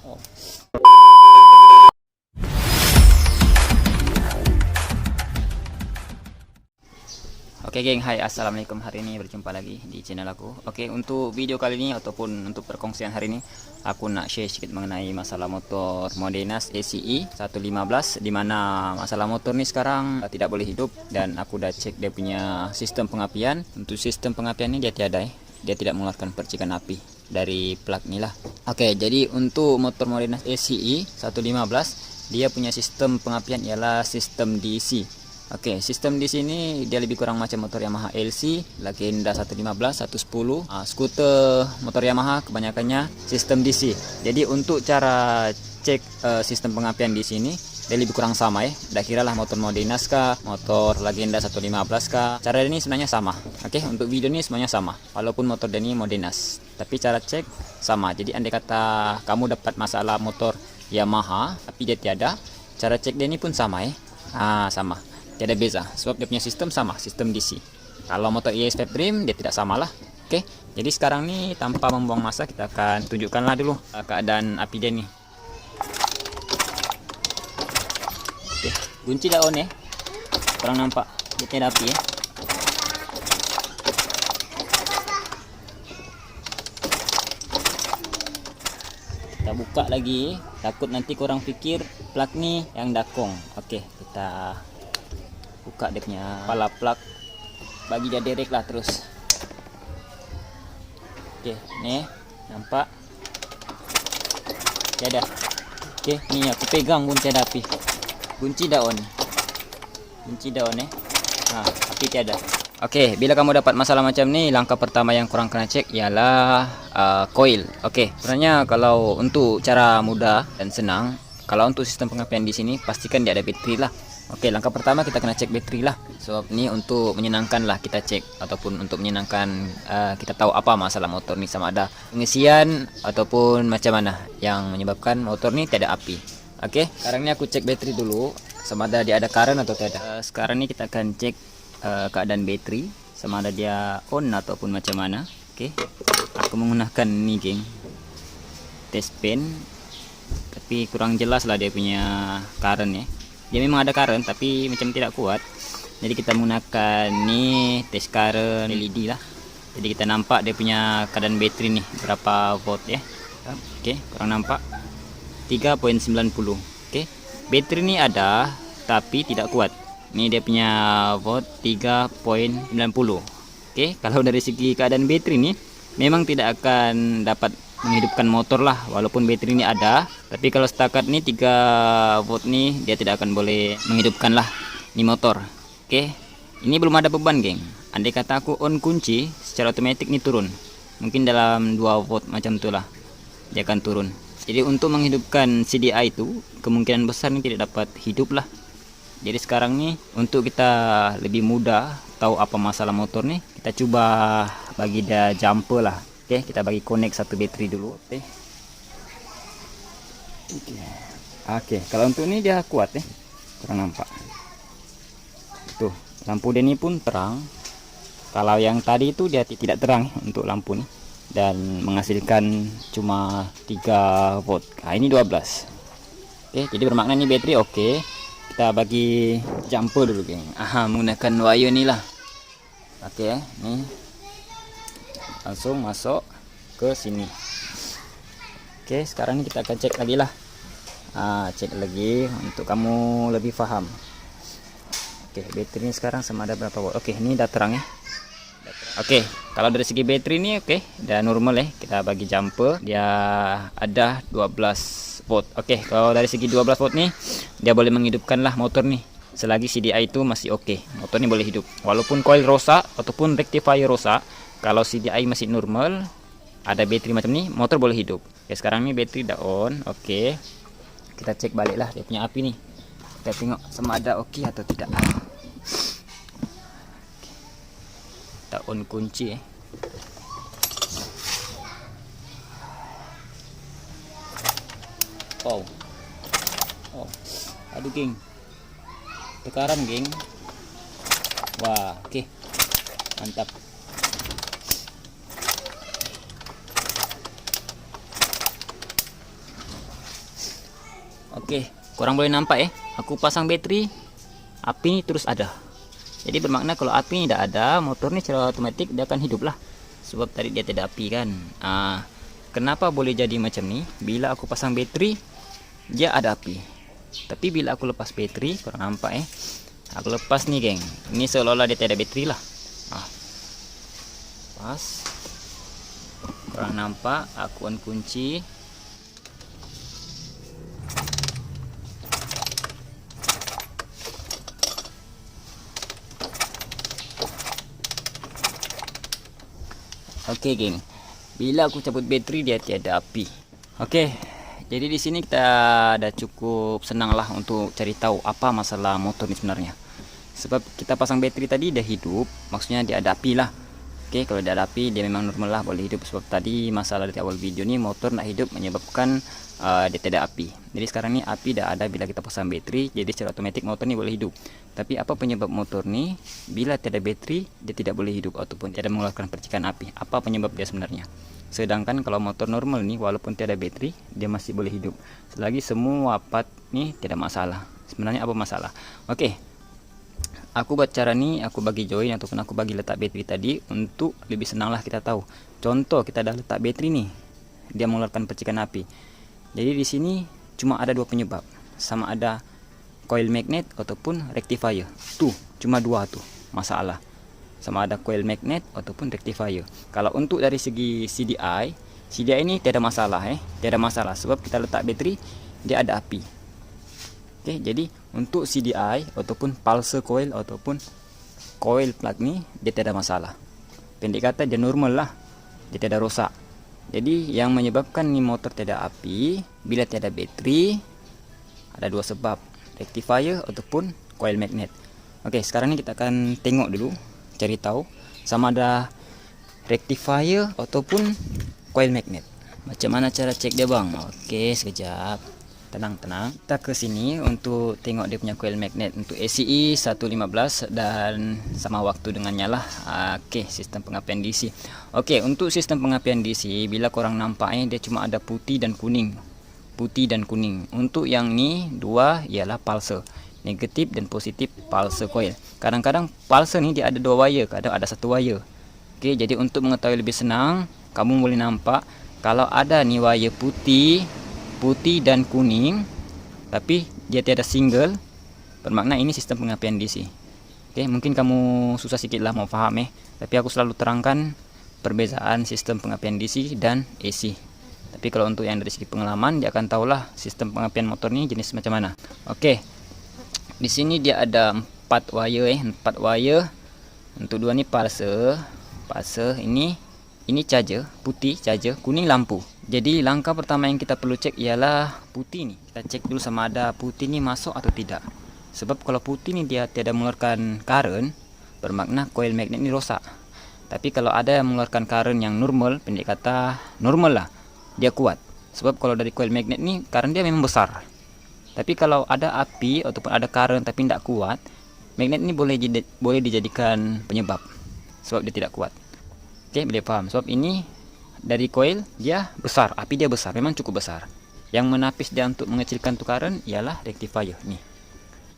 Oh. Oke geng, hai, assalamualaikum. Hari ini berjumpa lagi di channel aku. Oke, untuk video kali ini ataupun untuk perkongsian hari ini, aku nak share sedikit mengenai masalah motor Modenas ACE 115, dimana masalah motor ini sekarang tidak boleh hidup. Dan aku udah cek dia punya sistem pengapian. Untuk sistem pengapian ini dia tiada, dia tidak mengeluarkan percikan api dari plug inilah. Oke, jadi untuk motor Modenas ACE 115, dia punya sistem pengapian ialah sistem DC. Oke, sistem di sini dia lebih kurang macam motor Yamaha LC, Legenda 115, 110, skuter motor Yamaha kebanyakannya sistem DC. Jadi untuk cara cek sistem pengapian di sini dia lebih kurang sama ya. Dah kiralah motor Modenas kah, motor Legenda 115 kah. Cara ini sebenarnya sama. Oke, untuk video ini semuanya sama. Walaupun motor ini Modenas, tapi cara cek sama. Jadi andai kata kamu dapat masalah motor Yamaha tapi dia tiada, cara cek dia ini pun sama ya. Sama. Tidak beza, sebab dia punya sistem sama, sistem DC. Kalau motor ESP Prim dia tidak sama lah. Oke, jadi sekarang nih tanpa membuang masa kita akan tunjukkanlah dulu keadaan api dia nih. Oke, kunci dah on ya. Kurang nampak dia tidak api ya. Kita buka lagi, takut nanti korang pikir plug nih yang dakong. Oke, kita buka dia punya kepala plug, bagi dia direct lah terus. Oke, nih nampak tiada. Oke, nih aku pegang pun tiada api. Kunci dah on, kunci dah on api tiada. Oke, bila kamu dapat masalah macam ni, langkah pertama yang korang kena cek ialah coil. Oke, sebenarnya kalau untuk cara mudah dan senang, kalau untuk sistem pengapian di sini pastikan dia ada bateri lah. Oke, langkah pertama kita kena cek bateri lah. Sebab ini untuk menyenangkan lah kita cek, ataupun untuk menyenangkan kita tahu apa masalah motor ni, sama ada pengisian ataupun macam mana yang menyebabkan motor ni tiada api. Oke, sekarang ni aku cek bateri dulu sama ada dia ada current atau tiada. Sekarang ni kita akan cek keadaan bateri sama ada dia on ataupun macam mana. Oke, aku menggunakan ni geng, test pen, tapi kurang jelas lah dia punya current ya. Dia memang ada current tapi macam tidak kuat. Jadi kita menggunakan ni test current LED lah. Jadi kita nampak dia punya keadaan bateri nih berapa volt ya. Oke, kurang nampak 3.90. Oke, bateri ni ada tapi tidak kuat. Ini dia punya volt 3.90. Oke, kalau dari segi keadaan bateri ni memang tidak akan dapat menghidupkan motor lah, walaupun bateri ini ada. Tapi kalau setakat nih 3 volt nih dia tidak akan boleh menghidupkan lah ini motor. Oke, ini belum ada beban geng. Andai kata aku on kunci secara otomatis nih turun, mungkin dalam 2 volt macam itulah dia akan turun. Jadi untuk menghidupkan CDI itu kemungkinan besar nih tidak dapat hidup lah. Jadi sekarang nih untuk kita lebih mudah tahu apa masalah motor nih, kita coba bagi dia jumper lah. Oke, kita bagi connect satu bateri dulu. Oke, kalau untuk ini dia kuat ya, kurang nampak. Tuh, lampu dia ini pun terang. Kalau yang tadi itu dia tidak terang untuk lampu nih, dan menghasilkan cuma 3 volt. Nah, ini 12. Oke, jadi bermakna ini bateri oke. Kita bagi jumper dulu geng. Menggunakan wire ni lah. Oke, nih langsung masuk ke sini. Oke, sekarang ini kita akan cek lagi lah. Cek lagi untuk kamu lebih paham. Oke, bateri ini sekarang sama ada berapa volt. Oke, ini udah terang ya. Oke, kalau dari segi bateri ini oke, udah normal ya. Kita bagi jumper, dia ada 12 volt. Oke, kalau dari segi 12 volt nih dia boleh menghidupkan lah motor nih. Selagi CDI itu masih oke, motor ini boleh hidup. Walaupun coil rosak ataupun rectifier rosak, kalau CDI masih normal, ada bateri macam ni, motor boleh hidup. Oke, sekarang ni bateri dah on. Oke, kita cek balik lah dia punya api nih. Kita tengok sama ada oke atau tidak. Kita on kunci Oh, aduh geng, tekaran geng. Wah, oke, mantap. Oke, korang boleh nampak ya, aku pasang bateri, api ini terus ada. Jadi bermakna kalau api ini tidak ada, motor ini secara otomatis dia akan hidup lah. Sebab tadi dia tidak api kan. Kenapa boleh jadi macam ni? Bila aku pasang bateri, dia ada api. Tapi bila aku lepas bateri, korang nampak ya, aku lepas nih geng. Ini seolah-olah dia tidak ada bateri lah. Pas. Korang nampak, aku on kunci. Oke geng, bila aku cabut bateri dia tiada api. Oke, jadi di sini kita ada cukup senang lah untuk cari tahu apa masalah motor ini sebenarnya. Sebab kita pasang bateri tadi dia hidup, maksudnya dia ada api lah. Oke, kalau dia ada api dia memang normal lah boleh hidup. Sebab tadi masalah dari awal video ni motor nak hidup menyebabkan dia tidak api. Jadi sekarang ni api dah ada bila kita pasang bateri, jadi secara otomatis motor ni boleh hidup. Tapi apa penyebab motor ni bila tiada bateri dia tidak boleh hidup ataupun tidak mengeluarkan percikan api? Apa penyebab dia sebenarnya? Sedangkan kalau motor normal ni walaupun tiada bateri dia masih boleh hidup. Selagi semua part ni tidak masalah. Sebenarnya apa masalah? Oke. Aku buat cara ni, aku bagi join ataupun aku bagi letak bateri tadi untuk lebih senanglah kita tahu. Contoh kita dah letak bateri ni, dia mengeluarkan percikan api. Jadi di sini cuma ada dua penyebab, sama ada coil magnet ataupun rectifier. Tuh, cuma dua tuh masalah. Sama ada coil magnet ataupun rectifier. Kalau untuk dari segi CDI ini tiada masalah tiada masalah sebab kita letak bateri dia ada api. Oke, jadi untuk CDI ataupun pulse coil ataupun coil plug ni dia tidak ada masalah. Pendek kata dia normal lah, dia tidak rosak. Jadi yang menyebabkan ni motor tidak api bila tiada bateri ada dua sebab, rectifier ataupun coil magnet. Oke, sekarang ni kita akan tengok dulu, cari tahu sama ada rectifier ataupun coil magnet. Macam mana cara cek dia bang? Oke, sekejap. Tenang. Kita ke sini untuk tengok dia punya coil magnet untuk ACE 115 dan sama waktu dengannya lah. Oke, sistem pengapian DC. Oke, untuk sistem pengapian DC bila korang nampak dia cuma ada putih dan kuning. Putih dan kuning. Untuk yang ni dua ialah pulse, negatif dan positif pulse coil. Kadang-kadang pulse ni dia ada dua wire, kadang ada satu wire. Oke, jadi untuk mengetahui lebih senang, kamu boleh nampak kalau ada ni wire putih dan kuning tapi dia tiada single, bermakna ini sistem pengapian DC. Oke, mungkin kamu susah sikit lah mau faham tapi aku selalu terangkan perbezaan sistem pengapian DC dan AC. Tapi kalau untuk yang dari segi pengalaman dia akan tahulah sistem pengapian motor ni jenis macam mana. Oke, di sini dia ada 4 wire 4 wire. Untuk dua ni pulse ini charger, putih charger, kuning lampu. Jadi langkah pertama yang kita perlu cek ialah putih ni. Kita cek dulu sama ada putih ni masuk atau tidak. Sebab kalau putih ni dia tiada mengeluarkan current, bermakna coil magnet ni rosak. Tapi kalau ada yang mengeluarkan current yang normal, pendek kata normal lah, dia kuat. Sebab kalau dari coil magnet ni current dia memang besar. Tapi kalau ada api ataupun ada current tapi tidak kuat, magnet ni boleh dijadikan penyebab. Sebab dia tidak kuat. Oke, boleh paham. Sebab ini dari coil dia besar, api dia besar, memang cukup besar. Yang menapis dia untuk mengecilkan tukaran ialah rectifier ni.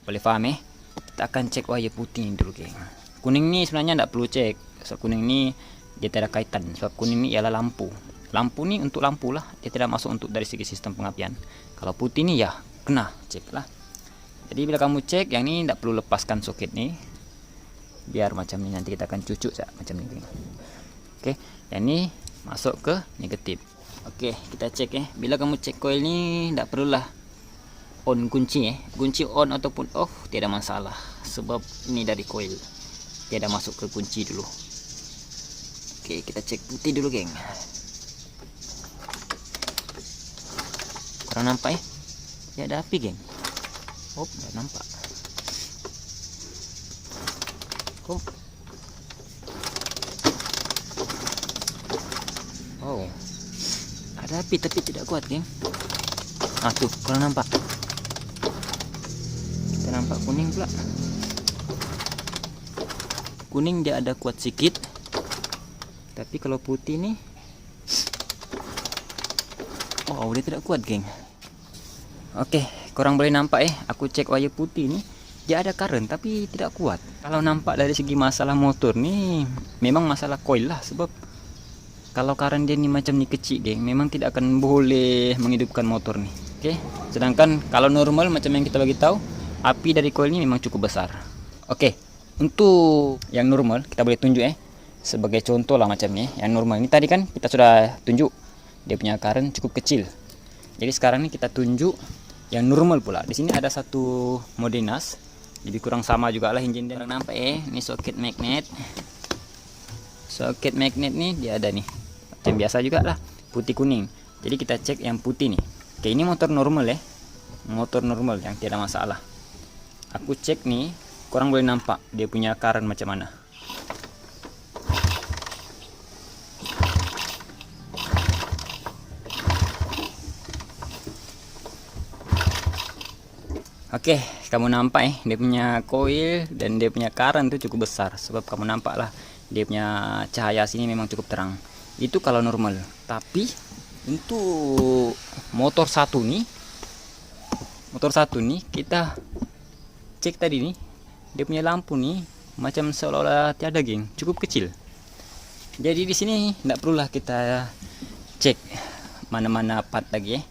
Boleh faham Kita akan cek wire putih ni dulu geng. Kuning ni sebenarnya tidak perlu cek. Sebab kuning ni dia tidak ada kaitan. Sebab kuning ni ialah lampu. Lampu ni untuk lampu lah, dia tidak masuk untuk dari segi sistem pengapian. Kalau putih ni ya kena cek lah. Jadi bila kamu cek yang ni tidak perlu lepaskan soket ni. Biar macam ni, nanti kita akan cucuk macam ni geng. Oke, yang ni masuk ke negatif. Oke, kita cek bila kamu cek coil ni tidak perlulah on kunci kunci on ataupun off tiada masalah sebab ini dari coil, tiada masuk ke kunci dulu. Oke, kita cek putih dulu geng. Kurang nampak dia ada api geng. Tidak nampak. Ada api tapi tidak kuat geng. Tuh, kurang nampak. Kita nampak kuning pula. Kuning dia ada kuat sedikit. Tapi kalau putih nih dia tidak kuat geng. Oke, korang boleh nampak aku cek wire putih ni, dia ada current tapi tidak kuat. Kalau nampak dari segi masalah motor ni, memang masalah coil lah. Sebab kalau current dia ni macam ni kecil geng, memang tidak akan boleh menghidupkan motor ni. Oke, sedangkan kalau normal macam yang kita bagi tahu, api dari coil ni memang cukup besar. Oke, untuk yang normal kita boleh tunjuk sebagai contoh lah macam ni. Yang normal ini tadi kan kita sudah tunjuk dia punya current cukup kecil. Jadi sekarang ni kita tunjuk yang normal pula. Di sini ada satu mode NAS, lebih kurang sama juga lah engine dia. Korang nampak ini soket magnet. Soket magnet ni dia ada nih, macam biasa juga lah, putih kuning. Jadi kita cek yang putih nih. Oke, ini motor normal motor normal yang tidak masalah. Aku cek nih, korang boleh nampak dia punya current macam mana. Oke, kamu nampak dia punya coil dan dia punya current tuh cukup besar. Sebab kamu nampak lah, dia punya cahaya sini memang cukup terang. Itu kalau normal. Tapi untuk motor satu nih kita cek tadi nih, dia punya lampu nih macam seolah-olah tiada geng, cukup kecil. Jadi di sini tidak perlulah kita cek mana-mana part lagi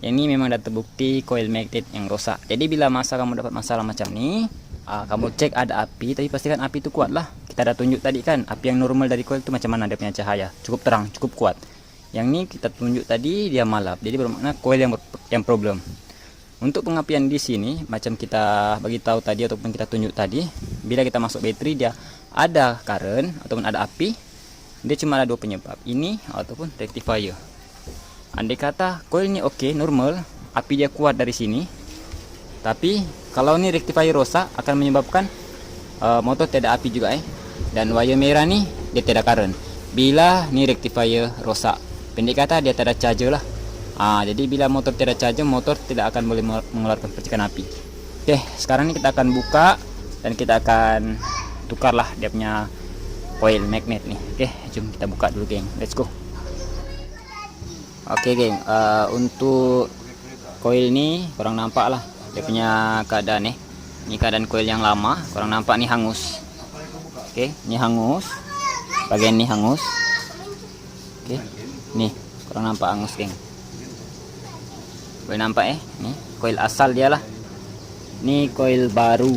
Yang ini memang dah terbukti coil magnet yang rosak. Jadi bila kamu dapat masalah macam ni, kamu cek ada api, tapi pastikan api itu kuat lah. Kita dah tunjuk tadi kan, api yang normal dari coil itu macam mana dia punya cahaya, cukup terang, cukup kuat. Yang ini kita tunjuk tadi dia malap, jadi bermakna coil yang problem. Untuk pengapian di sini, macam kita bagi tahu tadi ataupun kita tunjuk tadi, bila kita masuk bateri dia ada current ataupun ada api, dia cuma ada dua penyebab, ini ataupun rectifier. Andai kata coilnya oke, normal, api dia kuat dari sini, tapi kalau ini rectifier rosak akan menyebabkan motor tidak api juga dan wire merah nih dia tidak current. Bila ni rectifier rosak, pendek kata dia tidak charger lah. Jadi bila motor tidak charger, motor tidak akan boleh mengeluarkan percikan api. Oke, sekarang ini kita akan buka dan kita akan tukarlah dia punya coil magnet nih. Oke, jom kita buka dulu geng, let's go. Oke geng, untuk coil ini kurang nampak lah dia punya keadaan nih. Ini keadaan coil yang lama, kurang nampak nih hangus. Oke, ini hangus, bagian ini hangus. Oke, nih kurang nampak hangus geng. Boleh nampak nih coil asal dia lah. Ini coil baru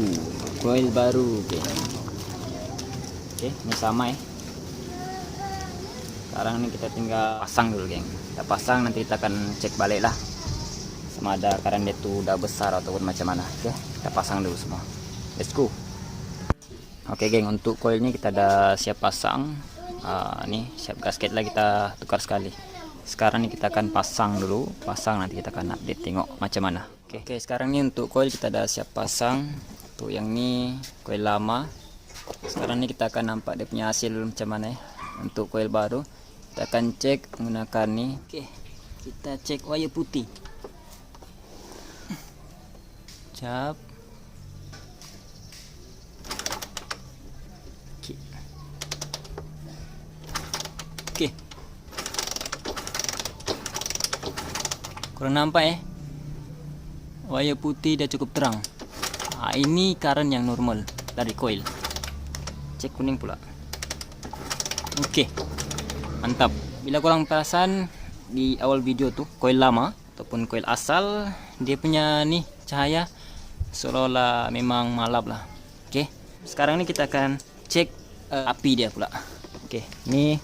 geng. Oke, ini sama Sekarang ini kita tinggal pasang dulu geng. Kita pasang, nanti kita akan cek balik lah sama ada current dia tuh udah besar ataupun macam mana. Oke, kita pasang dulu semua. Let's go. Oke geng, untuk coil ini kita udah siap pasang. Nih siap gasket lah, kita tukar sekali. Sekarang ini kita akan pasang dulu. Pasang, nanti kita akan update tengok macam mana. Oke, sekarang ini untuk coil kita udah siap pasang. Tuh yang ini coil lama. Sekarang ini kita akan nampak dia punya hasil macam mana untuk coil baru. Kita akan cek menggunakan nih. Oke, kita cek wire putih. Cap. Oke. Kurang nampak wire putih dia cukup terang. Ini current yang normal dari coil. Cek kuning pula. Oke, mantap. Bila korang perasan di awal video tuh, coil lama ataupun coil asal, dia punya nih cahaya seolah-olah memang malap lah. Oke, sekarang ini kita akan cek api dia pula. Oke, ini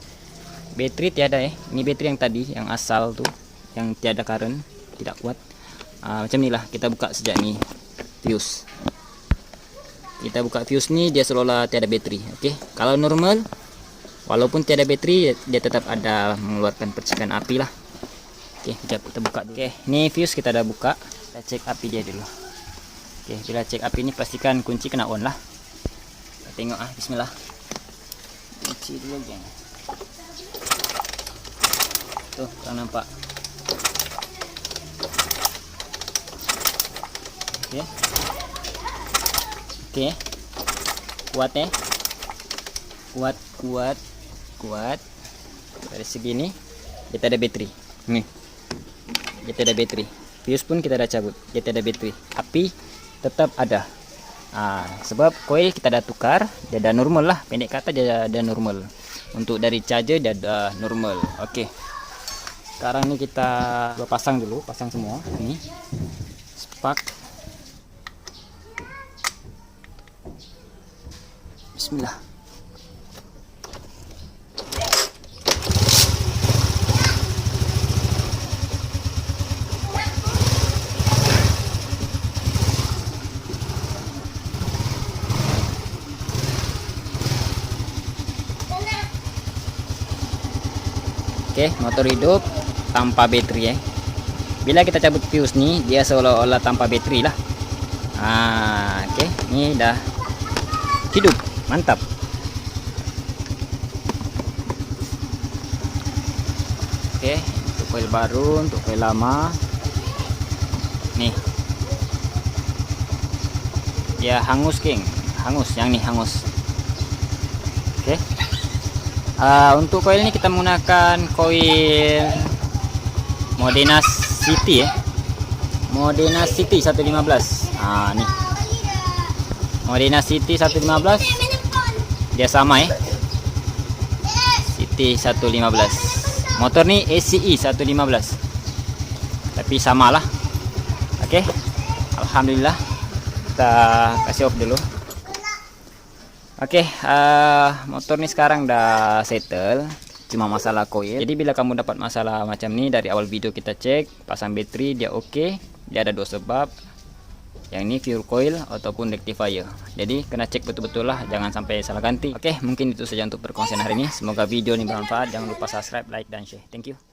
bateri tiada Ini bateri yang tadi, yang asal tuh, yang tiada current, tidak kuat. Macam inilah, kita buka sejak nih fuse. Kita buka fuse nih, dia seolah-olah tiada bateri. Oke, kalau normal, walaupun tiada bateri, dia tetap ada mengeluarkan percikan api lah. Oke, kita buka dulu. Oke, ini fuse kita udah buka. Kita cek api dia dulu. Oke, bila cek api ini pastikan kunci kena on lah. Kita tengok bismillah. Kunci dulu geng. Tuh, korang nampak. Oke. Oke. Kuat kuat. Dari segi ini kita ada bateri. Nih. Kita ada bateri. fuse pun kita dah cabut, dia tiada bateri, tapi tetap ada. Sebab coil kita dah tukar, dia dah normal lah, pendek kata dia dah normal. Untuk dari charger dia dah normal. Oke. Sekarang ni kita pasang dulu, pasang semua. Ini spark. Bismillah. Oke, motor hidup tanpa bateri ya. Bila kita cabut fuse nih, dia seolah-olah tanpa bateri lah. Oke, ini dah hidup, mantap. Oke, untuk coil baru, untuk coil lama. Nih, dia hangus, King. Hangus, yang nih hangus. Oke. Untuk coil ini kita menggunakan coil Modena City ya. Modena City 115. Nih. Modena City 115. Dia sama ya. City 115. Motor nih ACE 115. Tapi samalah. Oke. Alhamdulillah. Kita kasih off dulu. Oke, motor ini sekarang udah settle, cuma masalah coil. Jadi bila kamu dapat masalah macam ini, dari awal video kita cek, pasang bateri dia oke. Dia ada dua sebab, yang ini fuel coil ataupun rectifier. Jadi kena cek betul-betul lah, jangan sampai salah ganti. Oke, mungkin itu saja untuk perkongsian hari ini. Semoga video ini bermanfaat. Jangan lupa subscribe, like, dan share. Thank you.